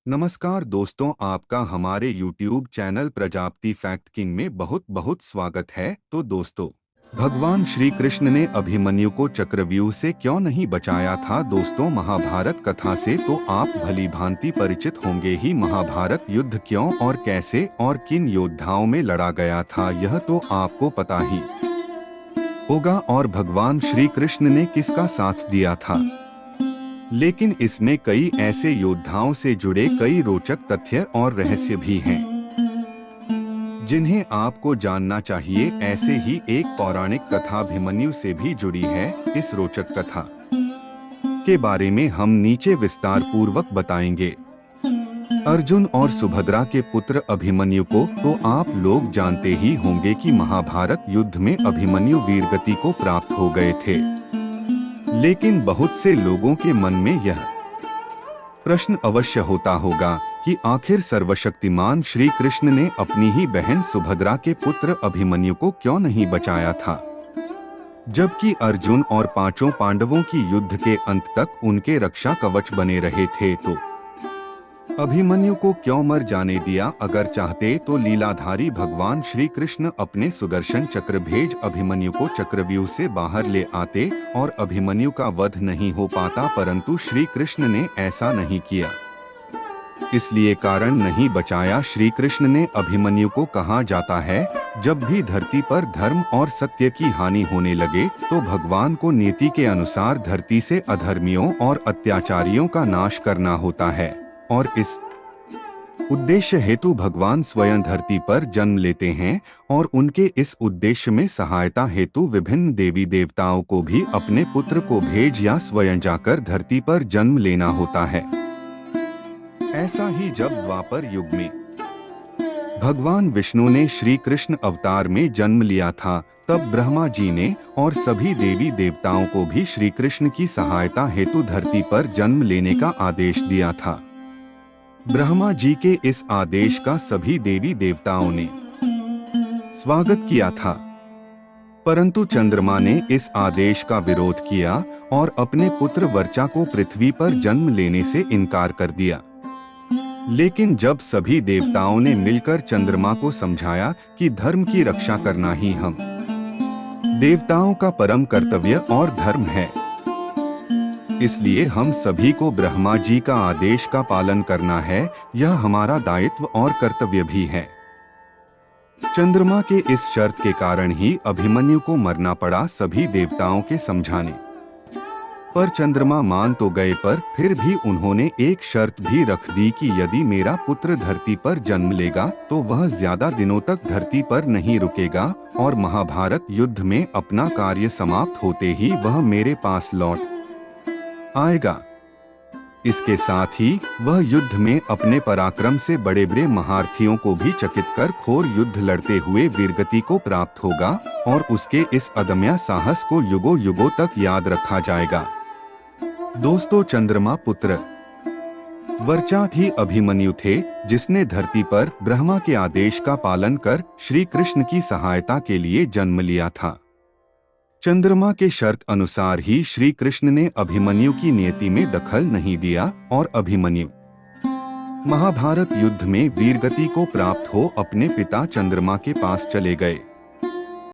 नमस्कार दोस्तों, आपका हमारे YouTube channel Prajapati fact king में बहुत बहुत स्वागत है। तो दोस्तों, भगवान श्री कृष्ण ने अभिमन्यु को चक्रव्यूह से क्यों नहीं बचाया था? दोस्तों, महाभारत कथा से तो आप भली भांति परिचित होंगे ही। महाभारत युद्ध क्यों और कैसे और किन योद्धाओं में लड़ा गया था, यह तो आपको पता ही होगा। और भगवान श्री कृष्ण ने किसका साथ दिया था, लेकिन इसमें कई ऐसे योद्धाओं से जुड़े कई रोचक तथ्य और रहस्य भी हैं, जिन्हें आपको जानना चाहिए। ऐसे ही एक पौराणिक कथा अभिमन्यु से भी जुड़ी है। इस रोचक कथा के बारे में हम नीचे विस्तार पूर्वक बताएंगे। अर्जुन और सुभद्रा के पुत्र अभिमन्यु को तो आप लोग जानते ही होंगे कि महाभारत युद्ध में अभिमन्यु वीरगति को प्राप्त हो गए थे। लेकिन बहुत से लोगों के मन में यह प्रश्न अवश्य होता होगा कि आखिर सर्वशक्तिमान श्री कृष्ण ने अपनी ही बहन सुभद्रा के पुत्र अभिमन्यु को क्यों नहीं बचाया था, जबकि अर्जुन और पांचों पांडवों की युद्ध के अंत तक उनके रक्षा कवच बने रहे थे। तो अभिमन्यु को क्यों मर जाने दिया? अगर चाहते तो लीलाधारी भगवान श्री कृष्ण अपने सुदर्शन चक्र भेज अभिमन्यु को चक्रव्यूह से बाहर ले आते और अभिमन्यु का वध नहीं हो पाता, परंतु श्री कृष्ण ने ऐसा नहीं किया। इसलिए कारण नहीं बचाया। श्री कृष्ण ने अभिमन्यु को कहा जाता है, जब भी धरती पर धर्म और सत्य की हानि होने लगे तो भगवान को नीति के अनुसार धरती से अधर्मियों और अत्याचारियों का नाश करना होता है, और इस उद्देश्य हेतु भगवान स्वयं धरती पर जन्म लेते हैं और उनके इस उद्देश्य में सहायता हेतु विभिन्न देवी देवताओं को भी अपने पुत्र को भेज या स्वयं जाकर धरती पर जन्म लेना होता है। ऐसा ही जब द्वापर युग में भगवान विष्णु ने श्री कृष्ण अवतार में जन्म लिया था, तब ब्रह्मा जी ने और सभी देवी देवताओं को भी श्री कृष्ण की सहायता हेतु धरती पर जन्म लेने का आदेश दिया था। ब्रह्मा जी के इस आदेश का सभी देवी देवताओं ने स्वागत किया था, परंतु चंद्रमा ने इस आदेश का विरोध किया और अपने पुत्र वर्चा को पृथ्वी पर जन्म लेने से इनकार कर दिया। लेकिन जब सभी देवताओं ने मिलकर चंद्रमा को समझाया कि धर्म की रक्षा करना ही हम देवताओं का परम कर्तव्य और धर्म है, इसलिए हम सभी को ब्रह्मा जी का आदेश का पालन करना है, यह हमारा दायित्व और कर्तव्य भी है। चंद्रमा के इस शर्त के कारण ही अभिमन्यु को मरना पड़ा सभी देवताओं के समझाने पर। चंद्रमा मान तो गए, पर फिर भी उन्होंने एक शर्त भी रख दी कि यदि मेरा पुत्र धरती पर जन्म लेगा तो वह ज्यादा दिनों तक धरती पर नहीं रुकेगा और महाभारत युद्ध में अपना कार्य समाप्त होते ही वह मेरे पास लौट आएगा। इसके साथ ही वह युद्ध में अपने पराक्रम से बड़े बड़े महारथियों को भी चकित कर खोर युद्ध लड़ते हुए वीरगति को प्राप्त होगा और उसके इस अदम्य साहस को युगों युगों तक याद रखा जाएगा। दोस्तों, चंद्रमा पुत्र वर्चा ही अभिमन्यु थे, जिसने धरती पर ब्रह्मा के आदेश का पालन कर श्री कृष्ण की सहायता के लिए जन्म लिया था। चंद्रमा के शर्त अनुसार ही श्री कृष्ण ने अभिमन्यु की नियति में दखल नहीं दिया और अभिमन्यु महाभारत युद्ध में वीरगति को प्राप्त हो अपने पिता चंद्रमा के पास चले गए।